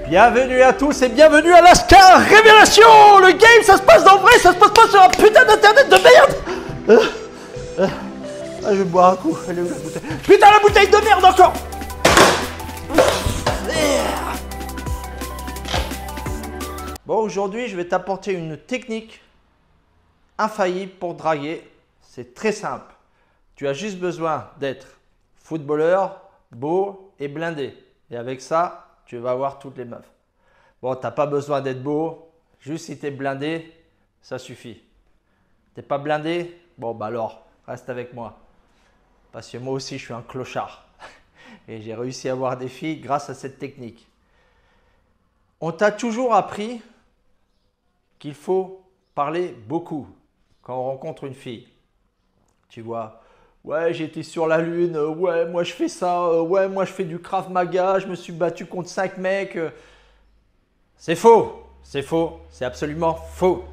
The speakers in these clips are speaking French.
Bienvenue à tous et bienvenue à l'Ascar Révélation. Le game, ça se passe dans le vrai, ça se passe pas sur un putain d'internet de merde. Je vais boire un coup. Elle est où la bouteille? Putain, la bouteille de merde encore. Bon, aujourd'hui, je vais t'apporter une technique infaillible pour draguer. C'est très simple. Tu as juste besoin d'être footballeur, beau et blindé. Et avec ça, tu vas avoir toutes les meufs. Bon, tu n'as pas besoin d'être beau. Juste si tu es blindé, ça suffit. Tu n'es pas blindé? Bon, bah alors, reste avec moi. Parce que moi aussi, je suis un clochard. Et j'ai réussi à avoir des filles grâce à cette technique. On t'a toujours appris qu'il faut parler beaucoup quand on rencontre une fille. Tu vois, ouais, j'étais sur la lune, ouais, moi je fais ça, ouais, moi je fais du Krav Maga, je me suis battu contre 5 mecs. C'est faux, c'est absolument faux.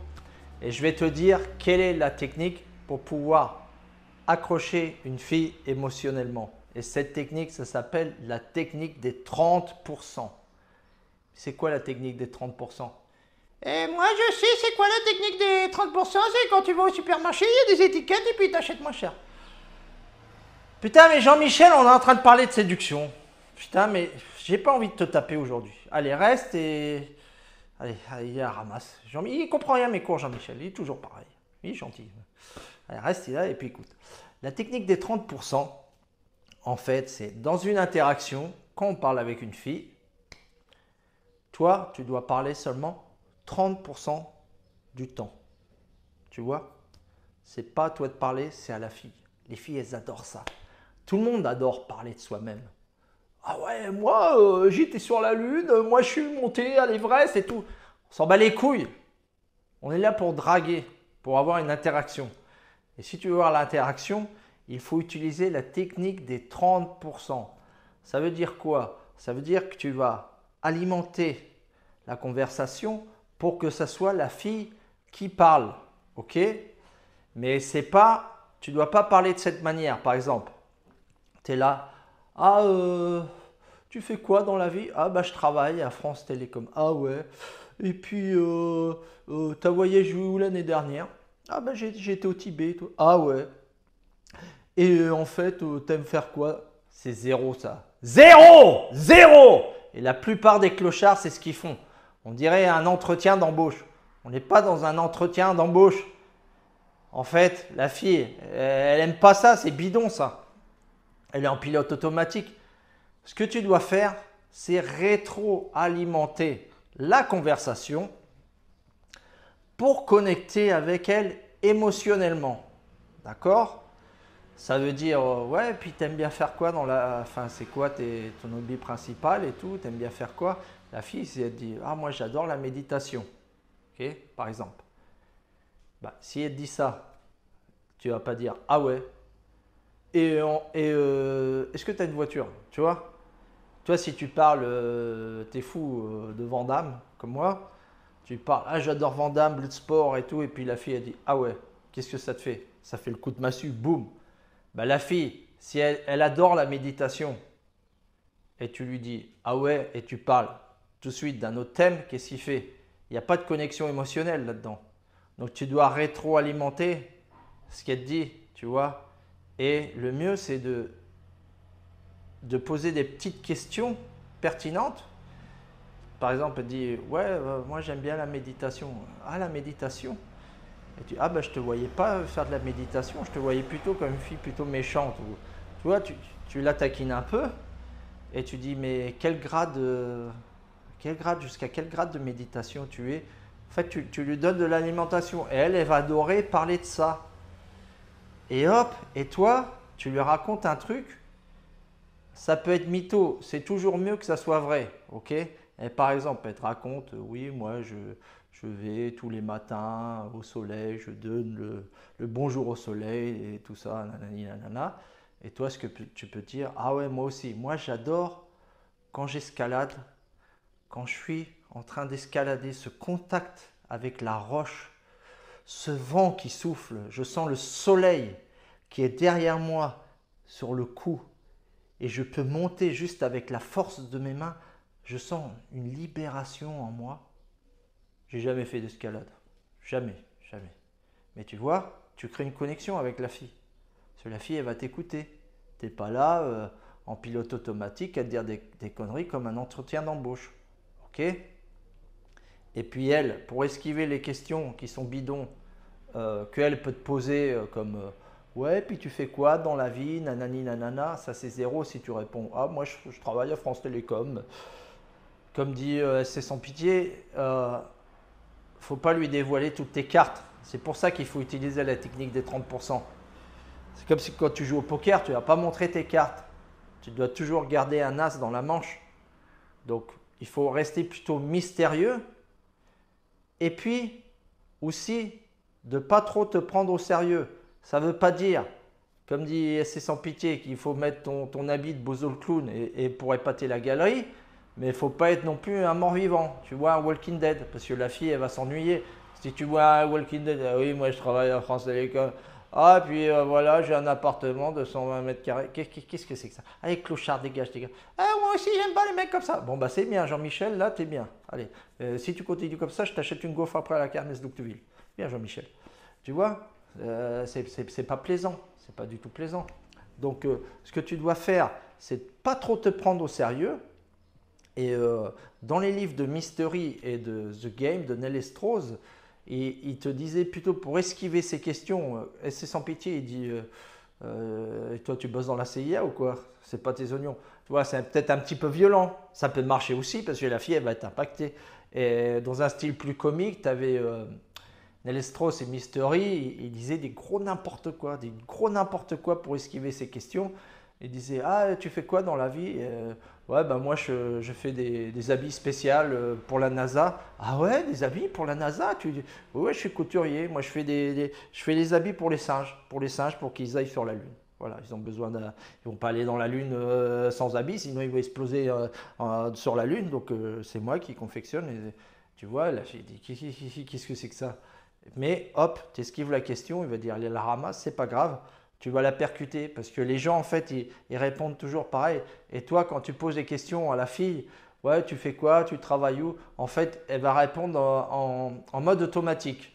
Et je vais te dire quelle est la technique pour pouvoir accrocher une fille émotionnellement. Et cette technique, ça s'appelle la technique des 30%. C'est quoi la technique des 30%? Et moi je sais c'est quoi la technique des 30%, c'est quand tu vas au supermarché, il y a des étiquettes et puis tu achètes moins cher. Putain, mais Jean-Michel, on est en train de parler de séduction. Putain, mais j'ai pas envie de te taper aujourd'hui. Allez, reste et... Allez, ramasse. Il comprend rien à mes cours, Jean-Michel. Il est toujours pareil. Il est gentil. Allez, reste là et puis écoute. La technique des 30%, en fait, c'est dans une interaction, quand on parle avec une fille, toi, tu dois parler seulement 30% du temps. Tu vois? C'est pas à toi de parler, c'est à la fille. Les filles, elles adorent ça. Tout le monde adore parler de soi-même. Ah ouais, moi, j'étais sur la lune, moi, je suis monté à l'Everest et tout. On s'en bat les couilles. On est là pour draguer, pour avoir une interaction. Et si tu veux avoir l'interaction, il faut utiliser la technique des 30%. Ça veut dire quoi? Ça veut dire que tu vas alimenter la conversation pour que ce soit la fille qui parle. Ok? Mais c'est pas, tu ne dois pas parler de cette manière. Par exemple, tu es là. Ah, tu fais quoi dans la vie? Ah, bah je travaille à France Télécom. Ah ouais. Et puis, t'as voyagé où l'année dernière? Ah, bah j'étais au Tibet. Et tout. Ah ouais. Et en fait, t'aimes faire quoi? C'est zéro ça. Zéro! Zéro! Et la plupart des clochards, c'est ce qu'ils font. On dirait un entretien d'embauche. On n'est pas dans un entretien d'embauche. En fait, la fille, elle n'aime pas ça, c'est bidon ça. Elle est en pilote automatique. Ce que tu dois faire, c'est rétroalimenter la conversation pour connecter avec elle émotionnellement. D'accord? Ça veut dire, ouais, puis t'aimes bien faire quoi dans la... Enfin, c'est quoi ton hobby principal et tout? T'aimes bien faire quoi? La fille, si elle dit, ah, moi j'adore la méditation. Ok, par exemple. Bah, si elle te dit ça, tu vas pas dire, ah ouais. Est-ce que tu as une voiture? Tu vois? Toi, si tu parles, t'es fou de Van Damme, comme moi. Tu parles, ah j'adore Van Damme, Bloodsport et tout. Et puis la fille, elle dit, ah ouais, qu'est-ce que ça te fait? Ça fait le coup de massue, boum. Bah, la fille, si elle adore la méditation, et tu lui dis, ah ouais, et tu parles tout de suite d'un autre thème, qu'est-ce qu'il fait? Il n'y a pas de connexion émotionnelle là-dedans. Donc, tu dois rétroalimenter ce qu'elle te dit, tu vois. Et le mieux, c'est de poser des petites questions pertinentes. Par exemple, elle dit, ouais, moi j'aime bien la méditation. Ah, la méditation? Et tu dis, ah ben je te voyais pas faire de la méditation, je te voyais plutôt comme une fille plutôt méchante. Tu vois, tu la taquines un peu et tu dis, mais jusqu'à quel grade de méditation tu es? En fait, tu lui donnes de l'alimentation et elle va adorer parler de ça. Et hop, et toi, tu lui racontes un truc, ça peut être mytho, c'est toujours mieux que ça soit vrai, ok? Et par exemple, elle te raconte, oui, moi je vais tous les matins au soleil, je donne le bonjour au soleil et tout ça, nanani, nanana. Et toi, ce que tu peux dire, ah ouais, moi aussi, moi j'adore quand j'escalade, quand je suis en train d'escalader, ce contact avec la roche, ce vent qui souffle, je sens le soleil qui est derrière moi sur le cou et je peux monter juste avec la force de mes mains je sens une libération en moi. J'ai jamais fait d'escalade. Jamais, jamais. Mais tu vois, tu crées une connexion avec la fille. Parce que la fille, elle va t'écouter. Tu n'es pas là en pilote automatique à te dire des conneries comme un entretien d'embauche. Ok? Et puis elle, pour esquiver les questions qui sont bidons, qu'elle peut te poser ouais, puis tu fais quoi dans la vie, nanani nanana, ça c'est zéro si tu réponds ah, moi je travaille à France Télécom. Comme dit SC Sans Pitié, faut pas lui dévoiler toutes tes cartes. C'est pour ça qu'il faut utiliser la technique des 30%. C'est comme si quand tu joues au poker, tu ne vas pas montrer tes cartes. Tu dois toujours garder un as dans la manche. Donc, il faut rester plutôt mystérieux. Et puis, aussi, de ne pas trop te prendre au sérieux. Ça ne veut pas dire, comme dit SC Sans Pitié, qu'il faut mettre ton habit de Bozo le clown et pour épater la galerie. Mais il ne faut pas être non plus un mort-vivant. Tu vois un Walking Dead, parce que la fille, elle va s'ennuyer. Si tu vois un Walking Dead, ah oui, moi je travaille à France Télécom. Ah, puis voilà, j'ai un appartement de 120 mètres carrés. Qu'est-ce que c'est que ça? Allez, clochard, dégage, dégage. Ah, moi aussi, j'aime pas les mecs comme ça. Bon, bah c'est bien, Jean-Michel, là, t'es bien. Allez, si tu continues comme ça, je t'achète une gaufre après à la kermesse d'Octeville. Bien, Jean-Michel. Tu vois, c'est pas plaisant. C'est pas du tout plaisant. Donc, ce que tu dois faire, c'est de pas trop te prendre au sérieux. Et dans les livres de Mystery et de The Game de Nelly Strauss, il te disait plutôt pour esquiver ces questions, SC Sans Pitié, il dit et toi tu bosses dans la CIA ou quoi? C'est pas tes oignons. Tu vois, c'est peut-être un petit peu violent. Ça peut marcher aussi parce que la fille elle va être impactée. Et dans un style plus comique, tu avais Nelly Strauss et Mystery, il disait des gros n'importe quoi pour esquiver ces questions. Il disait ah, tu fais quoi dans la vie? Ouais, ben moi je fais des habits spéciaux pour la NASA. Ah ouais, des habits pour la NASA? Ouais, je suis couturier. Moi je fais des habits pour les singes pour qu'ils aillent sur la Lune. Voilà, ils ont besoin ils vont pas aller dans la Lune sans habits, sinon ils vont exploser sur la Lune. Donc c'est moi qui confectionne. Tu vois, la fille dit qu'est-ce que c'est que ça? Mais hop, tu esquives la question, il va dire elle la ramasse, c'est pas grave. Tu vas la percuter parce que les gens en fait ils répondent toujours pareil. Et toi quand tu poses des questions à la fille, ouais tu fais quoi, tu travailles où? En fait elle va répondre en mode automatique.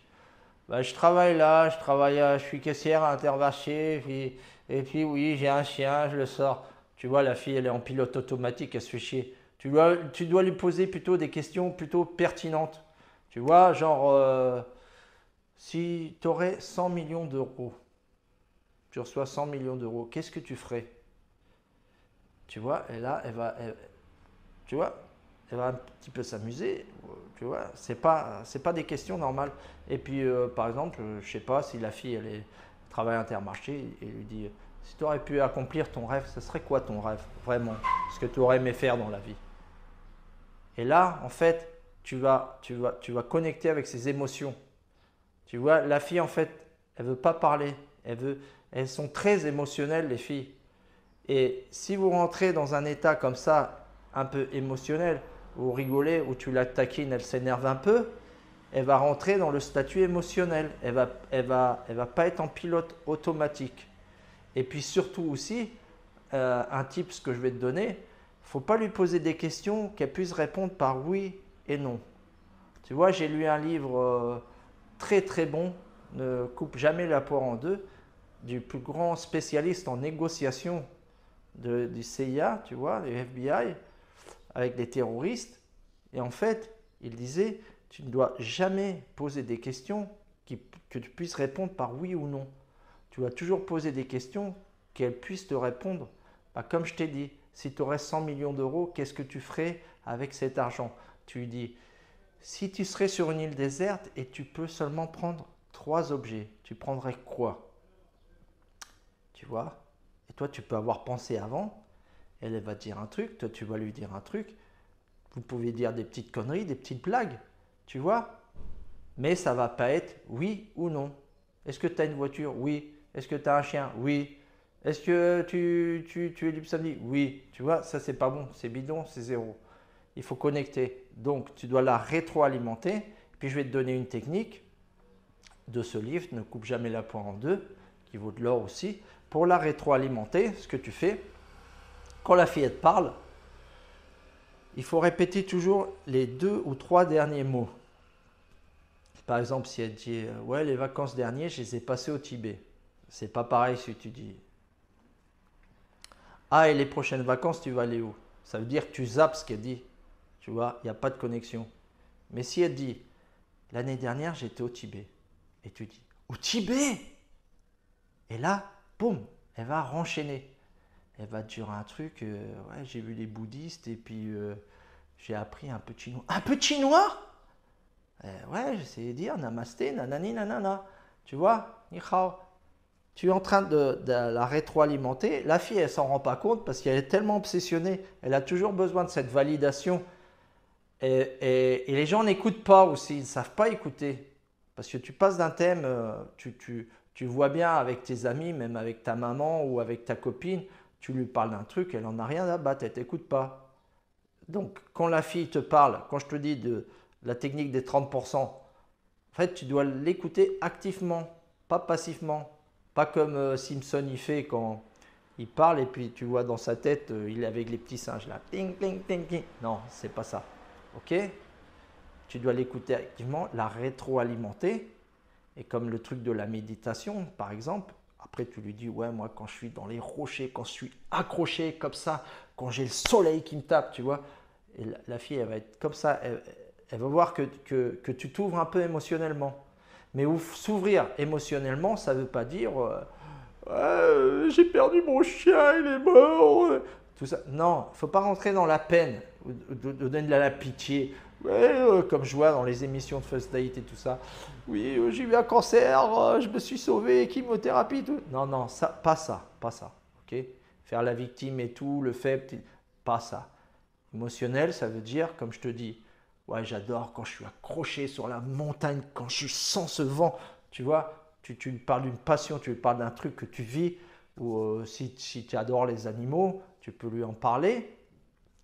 Bah, je travaille là, je suis caissière à Intermarché, et puis oui j'ai un chien, je le sors. Tu vois la fille elle est en pilote automatique, elle se fait chier. Tu dois lui poser plutôt des questions plutôt pertinentes. Tu vois genre si tu aurais 100 millions d'euros. Tu reçois 100 millions d'euros, qu'est-ce que tu ferais? Tu vois, et là, tu vois, elle va un petit peu s'amuser. Tu vois, c'est pas des questions normales. Et puis, par exemple, je sais pas si la fille, elle travaille à Intermarché et lui dit, si tu aurais pu accomplir ton rêve, ce serait quoi ton rêve, vraiment? Ce que tu aurais aimé faire dans la vie. Et là, en fait, tu vas connecter avec ses émotions. Tu vois, la fille, en fait, elle veut pas parler. Elles sont très émotionnelles, les filles. Et si vous rentrez dans un état comme ça, un peu émotionnel, vous rigolez, ou tu la taquines, elle s'énerve un peu, elle va rentrer dans le statut émotionnel. Elle va pas être en pilote automatique. Et puis surtout aussi, un tip que je vais te donner, il ne faut pas lui poser des questions qu'elle puisse répondre par oui et non. Tu vois, j'ai lu un livre très très bon, Ne coupe jamais la poire en deux, du plus grand spécialiste en négociation du CIA, tu vois, du FBI, avec des terroristes. Et en fait, il disait, tu ne dois jamais poser des questions que tu puisses répondre par oui ou non. Tu dois toujours poser des questions qu'elles puissent te répondre. Bah, comme je t'ai dit, si tu aurais 100 millions d'euros, qu'est-ce que tu ferais avec cet argent? Tu lui dis, si tu serais sur une île déserte et tu peux seulement prendre 3 objets, tu prendrais quoi? Tu vois? Et toi, tu peux avoir pensé avant. Elle va te dire un truc, toi, tu vas lui dire un truc. Vous pouvez dire des petites conneries, des petites blagues. Tu vois? Mais ça ne va pas être oui ou non. Est-ce que tu as une voiture? Oui. Est-ce que tu as un chien? Oui. Est-ce que tu es libre samedi? Oui. Tu vois, ça, c'est pas bon. C'est bidon, c'est zéro. Il faut connecter. Donc, tu dois la rétroalimenter. Puis, je vais te donner une technique de ce livre, Ne coupe jamais la poire en deux, qui vaut de l'or aussi. Pour la rétroalimenter, ce que tu fais, quand la fille elle te parle, il faut répéter toujours les 2 ou 3 derniers mots. Par exemple, si elle dit ouais, les vacances dernières, je les ai passées au Tibet. C'est pas pareil si tu dis ah, et les prochaines vacances, tu vas aller où? Ça veut dire que tu zappes ce qu'elle dit. Tu vois, il n'y a pas de connexion. Mais si elle dit l'année dernière, j'étais au Tibet. Et tu dis au Tibet? Et là, boum, elle va renchaîner. Elle va te dire un truc, ouais, j'ai vu les bouddhistes et puis j'ai appris un peu de chinois. Un peu de chinois? Ouais, j'essaie de dire namasté, nanani, nanana. Tu vois, ni hao. Tu es en train de la rétroalimenter. La fille, elle s'en rend pas compte parce qu'elle est tellement obsessionnée. Elle a toujours besoin de cette validation. Et les gens n'écoutent pas aussi. Ils ne savent pas écouter. Parce que tu passes d'un thème, tu vois bien avec tes amis, même avec ta maman ou avec ta copine, tu lui parles d'un truc, elle n'en a rien à battre, elle ne t'écoute pas. Donc, quand la fille te parle, quand je te dis de la technique des 30%, en fait, tu dois l'écouter activement, pas passivement. Pas comme Simpson il fait quand il parle et puis tu vois dans sa tête, il est avec les petits singes là. Ting, ting, ting, ting. Non, c'est pas ça. Ok? Tu dois l'écouter activement, la rétroalimenter. Et comme le truc de la méditation, par exemple, après tu lui dis, ouais, moi quand je suis dans les rochers, quand je suis accroché comme ça, quand j'ai le soleil qui me tape, tu vois. Et la fille, elle va être comme ça, elle va voir que tu t'ouvres un peu émotionnellement. Mais s'ouvrir émotionnellement, ça ne veut pas dire ouais, j'ai perdu mon chien, il est mort. Tout ça. Non, il ne faut pas rentrer dans la peine, de donner de la pitié. Ouais, comme je vois dans les émissions de First Date et tout ça. Oui, j'ai eu un cancer, je me suis sauvé, chimiothérapie, tout. Non, non, ça, pas ça, pas ça. Ok? Faire la victime et tout, le faible, pas ça. Émotionnel, ça veut dire, comme je te dis, ouais, j'adore quand je suis accroché sur la montagne, quand je sens ce vent. Tu vois, tu lui parles d'une passion, tu lui parles d'un truc que tu vis. Ou si tu adores les animaux, tu peux lui en parler.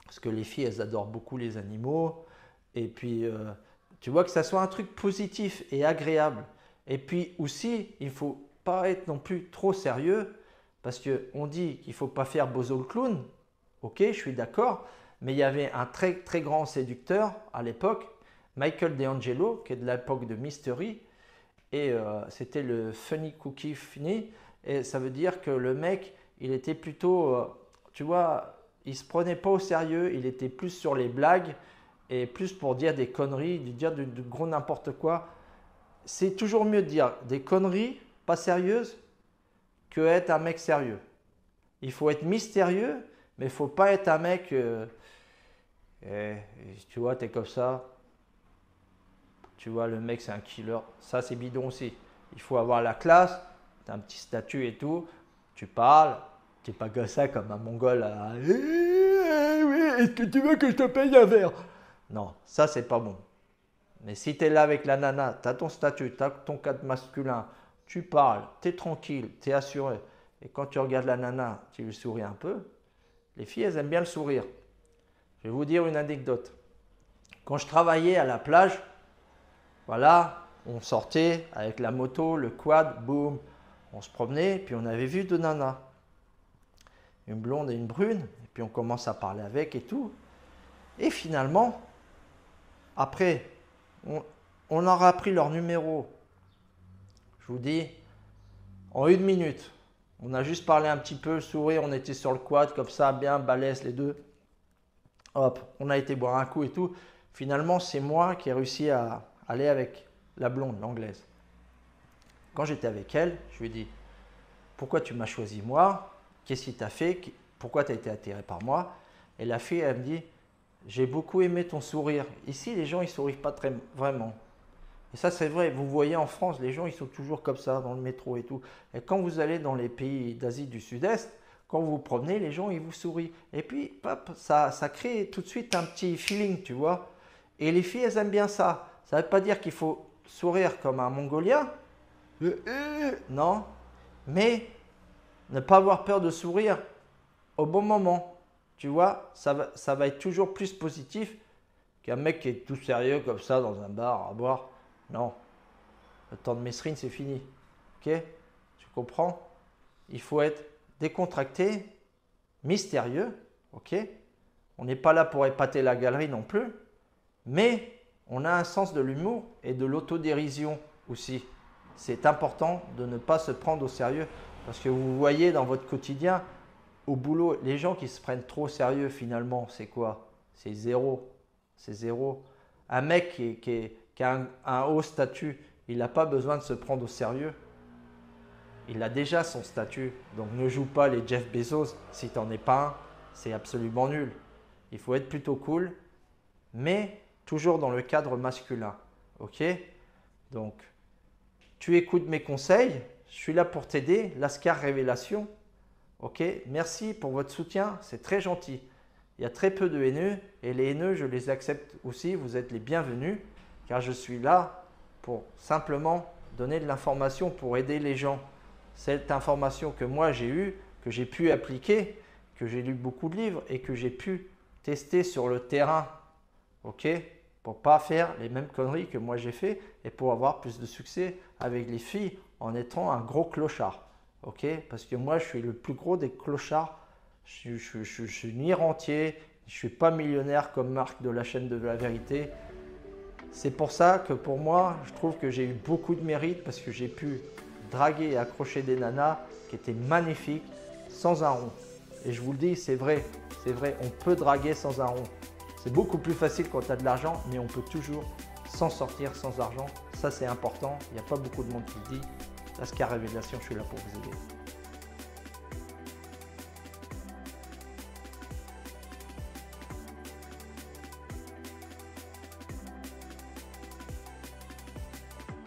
Parce que les filles, elles adorent beaucoup les animaux. Et puis, tu vois que ça soit un truc positif et agréable. Et puis aussi, il ne faut pas être non plus trop sérieux. Parce qu'on dit qu'il ne faut pas faire bozo le clown. Ok, je suis d'accord. Mais il y avait un très très grand séducteur à l'époque, Michael DeAngelo, qui est de l'époque de Mystery, et c'était le funny cookie funny, et ça veut dire que le mec, il était plutôt, tu vois, il se prenait pas au sérieux, il était plus sur les blagues, et plus pour dire des conneries, de dire du gros n'importe quoi. C'est toujours mieux de dire des conneries pas sérieuses que être un mec sérieux. Il faut être mystérieux, mais il faut pas être un mec... Et tu vois, tu es comme ça. Tu vois, le mec, c'est un killer. Ça, c'est bidon aussi. Il faut avoir la classe. Tu as un petit statut et tout. Tu parles. Tu n'es pas comme ça, comme un mongol. Est-ce que tu veux que je te paye un verre? Non, ça, c'est pas bon. Mais si tu es là avec la nana, tu as ton statut, tu as ton cadre masculin, tu parles, tu es tranquille, tu es assuré. Et quand tu regardes la nana, tu lui souris un peu. Les filles, elles aiment bien le sourire. Je vais vous dire une anecdote. Quand je travaillais à la plage, voilà, on sortait avec la moto, le quad, boum, on se promenait, puis on avait vu deux nanas, une blonde et une brune, et puis on commence à parler avec et tout. Et finalement, après, on aura pris leur numéro. Je vous dis, en 1 minute, on a juste parlé un petit peu, sourire, on était sur le quad comme ça, bien balèze les deux. Hop, on a été boire un coup et tout. Finalement, c'est moi qui ai réussi à aller avec la blonde, l'anglaise. Quand j'étais avec elle, je lui ai dit, pourquoi tu m'as choisi moi? Qu'est-ce qui t'a fait? Pourquoi tu as été attiré par moi? Et la fille, elle me dit, j'ai beaucoup aimé ton sourire. Ici, les gens, ils ne sourient pas très vraiment. Et ça, c'est vrai. Vous voyez en France, les gens, ils sont toujours comme ça, dans le métro et tout. Et quand vous allez dans les pays d'Asie du Sud-Est, quand vous vous promenez, les gens, ils vous sourient. Et puis, hop, ça crée tout de suite un petit feeling, tu vois. Et les filles, elles aiment bien ça. Ça ne veut pas dire qu'il faut sourire comme un Mongolien. Non. Mais ne pas avoir peur de sourire au bon moment. Tu vois, ça va être toujours plus positif qu'un mec qui est tout sérieux comme ça dans un bar à boire. Non. Le temps de mesrine, c'est fini. Ok? Tu comprends? Il faut être décontracté, mystérieux, ok? On n'est pas là pour épater la galerie non plus. Mais on a un sens de l'humour et de l'autodérision aussi. C'est important de ne pas se prendre au sérieux. Parce que vous voyez dans votre quotidien, au boulot, les gens qui se prennent trop au sérieux finalement, c'est quoi? C'est zéro. C'est zéro. Un mec qui a un haut statut, il n'a pas besoin de se prendre au sérieux. Il a déjà son statut. Donc ne joue pas les Jeff Bezos si tu n'en es pas un. C'est absolument nul. Il faut être plutôt cool, mais toujours dans le cadre masculin. Ok? Donc, tu écoutes mes conseils. Je suis là pour t'aider. Lascar Révélation. Ok? Merci pour votre soutien. C'est très gentil. Il y a très peu de haineux et les haineux, je les accepte aussi. Vous êtes les bienvenus car je suis là pour simplement donner de l'information pour aider les gens. Cette information que moi j'ai eue, que j'ai pu appliquer, que j'ai lu beaucoup de livres et que j'ai pu tester sur le terrain. Ok? Pour ne pas faire les mêmes conneries que moi j'ai fait et pour avoir plus de succès avec les filles en étant un gros clochard. Ok? Parce que moi je suis le plus gros des clochards. Je suis ni rentier, je ne suis pas millionnaire comme Marc de la chaîne de la vérité. C'est pour ça que pour moi, je trouve que j'ai eu beaucoup de mérite parce que j'ai pu draguer et accrocher des nanas qui étaient magnifiques sans un rond. Et je vous le dis, c'est vrai, on peut draguer sans un rond. C'est beaucoup plus facile quand tu as de l'argent, mais on peut toujours s'en sortir sans argent. Ça, c'est important. Il n'y a pas beaucoup de monde qui le dit. Lascar Révélation, je suis là pour vous aider.